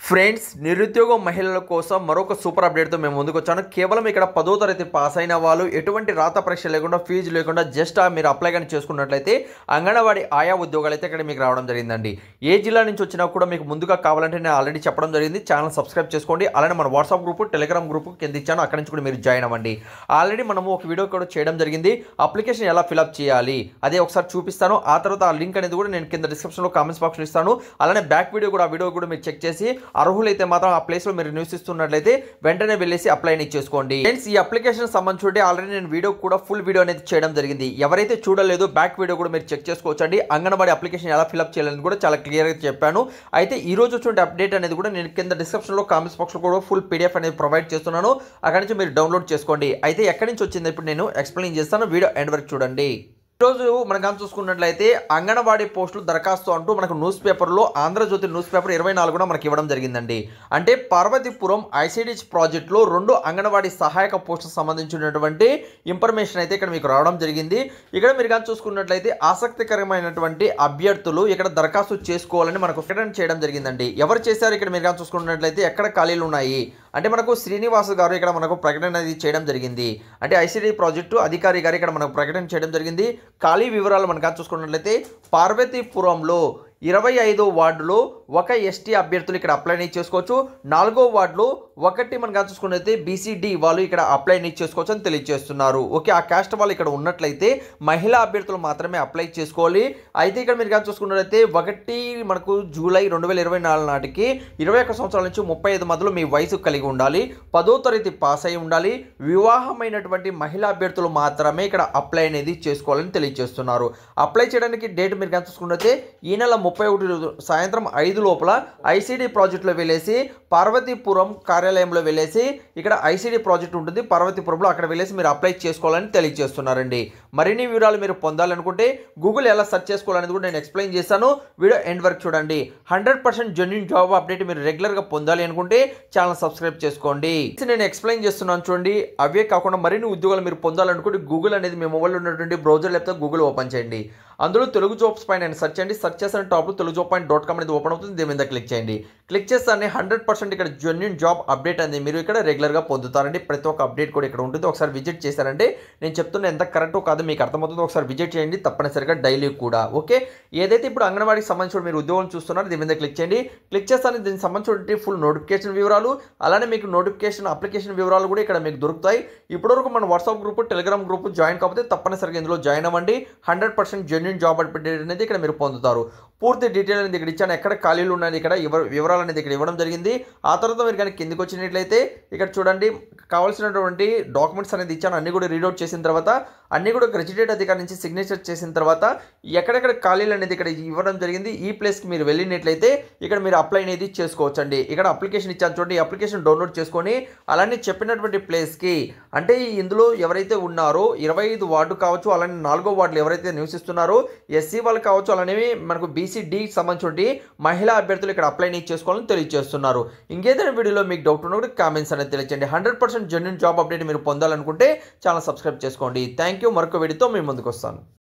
Friends, నిరుద్యోగ మహిళల కోసం మరొక సూపర్ అప్డేట్తో మేము ముందుకు వచ్చాను. కేవలం ఇక్కడ 10వ తరగతి పాస్ అయిన వాళ్ళు ఎటువంటి రాత పరీక్ష లేకుండా, ఫీజు లేకుండా జస్ట్ మీరు అప్లై కానీ చేసుకున్నట్లయితే అంగన్వాడీ ఆయా ఉద్యోగాలు అయితే ఇక్కడ మీకు రావడం జరిగిందండి. ఏ జిల్లా నుంచి వచ్చినా కూడా మీకు ముందుగా కావాలంటే నేను ఆల్రెడీ చెప్పడం జరిగింది. ఛానల్ సబ్స్క్రైబ్ చేసుకోండి. అలానే మన వాట్సాప్ గ్రూప్, టెలిగ్రామ్ గ్రూప్ కింద ఇచ్చాను, అక్కడి నుంచి కూడా మీరు జాయిన్ అవ్వండి. ఆల్రెడీ మనము ఒక వీడియో కూడా చేయడం జరిగింది. అప్లికేషన్ ఎలా ఫిల్అప్ చేయాలి అదే ఒకసారి చూపిస్తాను. ఆ తర్వాత ఆ లింక్ అనేది కూడా నేను కింద డిస్క్రిప్షన్లో కామెంట్స్ బాక్స్లో ఇస్తాను. అలానే బ్యాక్ వీడియో కూడా, ఆ వీడియో కూడా మీరు చెక్ చేసి అర్హులైతే మాత్రం ఆ ప్లేస్ లో మీరు నివసిస్తున్నట్లయితే వెంటనే వెళ్ళేసి అప్లై చేసుకోండి. ఫ్రెండ్స్, ఈ అప్లికేషన్ సంబంధించి ఆల్రెడీ నేను వీడియో కూడా ఫుల్ వీడియో అనేది చేయడం జరిగింది. ఎవరైతే చూడలేదు బ్యాక్ వీడియో కూడా మీరు చెక్ చేసుకోవచ్చండి. అంగన్వాడీ అప్లికేషన్ ఎలా ఫిల్అప్ చేయాలని కూడా చాలా క్లియర్ గా చెప్పాను. అయితే ఈ రోజు వచ్చిన అప్డేట్ అనేది కూడా నేను కింద డిస్క్రిప్షన్ లో కామెంట్స్ బాక్స్ లో కూడా ఫుల్ పీడిఎఫ్ అనేది ప్రొవైడ్ చేస్తున్నాను. అక్కడి నుంచి మీరు డౌన్లోడ్ చేసుకోండి. అయితే ఎక్కడి నుంచి వచ్చింది ఇప్పుడు నేను ఎక్స్ప్లెయిన్ చేస్తాను. వీడియో ఎండ్ వరకు చూడండి. ఈరోజు మనం కానీ చూసుకున్నట్లయితే అంగన్వాడీ పోస్టులు దరఖాస్తు అంటూ మనకు న్యూస్ పేపర్లో ఆంధ్రజ్యోతి న్యూస్ పేపర్ 24 మనకి ఇవ్వడం జరిగిందండి. అంటే పార్వతీపురం ఐసిడిఎస్ ప్రాజెక్టులో 2 అంగన్వాడీ సహాయక పోస్టులకు సంబంధించినటువంటి ఇన్ఫర్మేషన్ అయితే ఇక్కడ మీకు రావడం జరిగింది. ఇక్కడ మీరు కానీ చూసుకున్నట్లయితే ఆసక్తికరమైనటువంటి అభ్యర్థులు ఇక్కడ దరఖాస్తు చేసుకోవాలని మనకు ప్రకటన చేయడం జరిగిందండి. ఎవరు చేశారు ఇక్కడ మీరు కానీ చూసుకున్నట్లయితే ఎక్కడ ఖాళీలు ఉన్నాయి అంటే మనకు శ్రీనివాస్ గారు ఇక్కడ మనకు ప్రకటన అనేది చేయడం జరిగింది. అంటే ఐసిడి ప్రాజెక్టు అధికారి గారు ఇక్కడ మనకు ప్రకటన చేయడం జరిగింది. ఖాళీ వివరాలు మనకు చూసుకున్నట్లయితే పార్వతీపురంలో 25వ వార్డులో ఒక ఎస్టీ అభ్యర్థులు ఇక్కడ అప్లై చేసుకోవచ్చు. 4వ వార్డులో ఒకటి మనకు చూసుకున్నట్లయితే బీసీడీ వాళ్ళు ఇక్కడ అప్లై చేసుకోవచ్చు అని తెలియజేస్తున్నారు. ఓకే, ఆ క్యాస్ట్ వాళ్ళు ఇక్కడ ఉన్నట్లయితే మహిళా అభ్యర్థులు మాత్రమే అప్లై చేసుకోవాలి. అయితే ఇక్కడ మీరు చూసుకున్నట్లయితే 1 మనకు జూలై 2024 నాటికి 21 సంవత్సరాల నుంచి 35 మధ్యలో మీ వయసు కలిగి ఉండాలి. 10వ తరగతి పాస్ అయి ఉండాలి. వివాహమైనటువంటి మహిళా అభ్యర్థులు మాత్రమే ఇక్కడ అప్లై అనేది చేసుకోవాలని తెలియజేస్తున్నారు. అప్లై చేయడానికి డేట్ మీరు చూసుకున్నట్లయితే ఈ నెల 31 సాయంత్రం 5 లోపల ఐసిడి ప్రాజెక్టులో వెళ్ళేసి పార్వతీపురం కార్యాలయంలో వెళ్ళేసి ఇక్కడ ఐసిడి ప్రాజెక్ట్ ఉంటుంది పార్వతీపురంలో, అక్కడ వెళ్ళేసి మీరు అప్లై చేసుకోవాలని తెలియజేస్తున్నారండి. మరిన్ని వివరాలు మీరు పొందాలనుకుంటే గూగుల్ ఎలా సెర్చ్ చేసుకోవాలనేది కూడా నేను ఎక్స్ప్లెయిన్ చేశాను. వీడియో ఎండ్ వరకు చూడండి. 100% జెన్యూన్ జాబ్ అప్డేట్ మీరు రెగ్యులర్గా పొందాలి అనుకుంటే ఛానల్ సబ్స్క్రైబ్ చేసుకోండి. నేను ఎక్స్ప్లెయిన్ చేస్తున్నాను చూడండి. అవే కాకుండా మరిన్ని ఉద్యోగాలు మీరు పొందాలనుకుంటే గూగుల్ అనేది మీ మొబైల్లో ఉన్నటువంటి బ్రౌజర్ లేకపోతే గూగుల్ ఓపెన్ చేయండి. అందులో తెలుగు జాబ్స్ పైన సెర్చ్ చేయండి. సెర్చ్ చేసిన టాప్లో తెలుగుజాబ్.com అనేది ఓపెన్ అవుతుంది. దీని మీద క్లిక్ చేయండి. క్లిక్ చేస్తానే 100% ఇక్కడ జెన్యూన్ జాబ్ అప్డేట్ అనేది మీరు ఇక్కడ రెగ్యులర్గా పొందుతారండి. ప్రతి ఒక్క అప్డేట్ కూడా ఇక్కడ ఉంటుంది. ఒకసారి విజిట్ చేశారంటే నేను చెప్తున్న ఎంత కరెక్టో కాదు మీకు అర్థమవుతుంది. ఒకసారి విజిట్ చేయండి తప్పనిసరిగా డైలీ కూడా. ఓకే, ఏదైతే ఇప్పుడు అంగన్వాడీకి సంబంధించిన మీరు ఉద్యోగం చూస్తున్నారో దీని మీద క్లిక్ చేయండి. క్లిక్ చేస్తానే దీనికి సంబంధించిన ఫుల్ నోటిఫికేషన్ వివరాలు, అలానే మీకు నోటిఫికేషన్ అప్లికేషన్ వివరాలు కూడా ఇక్కడ మీకు దొరుకుతాయి. ఇప్పటివరకు మన WhatsApp group, Telegram group join కాకపోతే తప్పనిసరిగా ఇందులో జాయిన్ అవ్వండి. 100% జెన్యూన్ జాబ్ అప్డేట్ అనేది ఇక్కడ మీరు పొందుతారు. పూర్తి డీటెయిల్ అనేది ఇక్కడ ఇచ్చాను. ఎక్కడ ఖాళీలు ఉన్నాయి ఇక్కడ వివరాలు అనేది ఇక్కడ ఇవ్వడం జరిగింది. ఆ తర్వాత మీరు కానీ కిందికి వచ్చినట్లయితే ఇక్కడ చూడండి కావాల్సినటువంటి డాక్యుమెంట్స్ అనేది ఇచ్చాను. అన్ని కూడా రీడౌట్ చేసిన తర్వాత అన్ని కూడా గ్రెడ్యుయేట్ అధికారి నుంచి సిగ్నేచర్ చేసిన తర్వాత ఎక్కడెక్కడ ఖాళీలు అనేది ఇక్కడ ఇవ్వడం జరిగింది. ఈ ప్లేస్కి మీరు వెళ్ళినట్లయితే ఇక్కడ మీరు అప్లై అనేది చేసుకోవచ్చండి. ఇక్కడ అప్లికేషన్ ఇచ్చాను చూడండి. అప్లికేషన్ డౌన్లోడ్ చేసుకొని అలానే చెప్పినటువంటి ప్లేస్కి అంటే ఇందులో ఎవరైతే ఉన్నారో 25 వార్డు కావచ్చు, అలానే 4వ వార్డులో ఎవరైతే నివసిస్తున్నారో ఎస్సీ వాళ్ళు కావచ్చు, అలానే మనకు బీసీడీ సంబంధించి మహిళా అభ్యర్థులు ఇక్కడ అప్లై చేసుకోవాలని తెలియజేస్తున్నారు. ఇంకేదైనా వీడియోలో మీకు డౌట్ ఉన్నప్పుడు కామెంట్స్ అనేది తెలియజేయండి. 100% జెన్యూన్ జాబ్ అప్డేట్ మీరు పొందాలనుకుంటే ఛానల్ సబ్స్క్రైబ్ చేసుకోండి. Thank you. మరొక వీడియోతో మీ ముందుకు వస్తాను.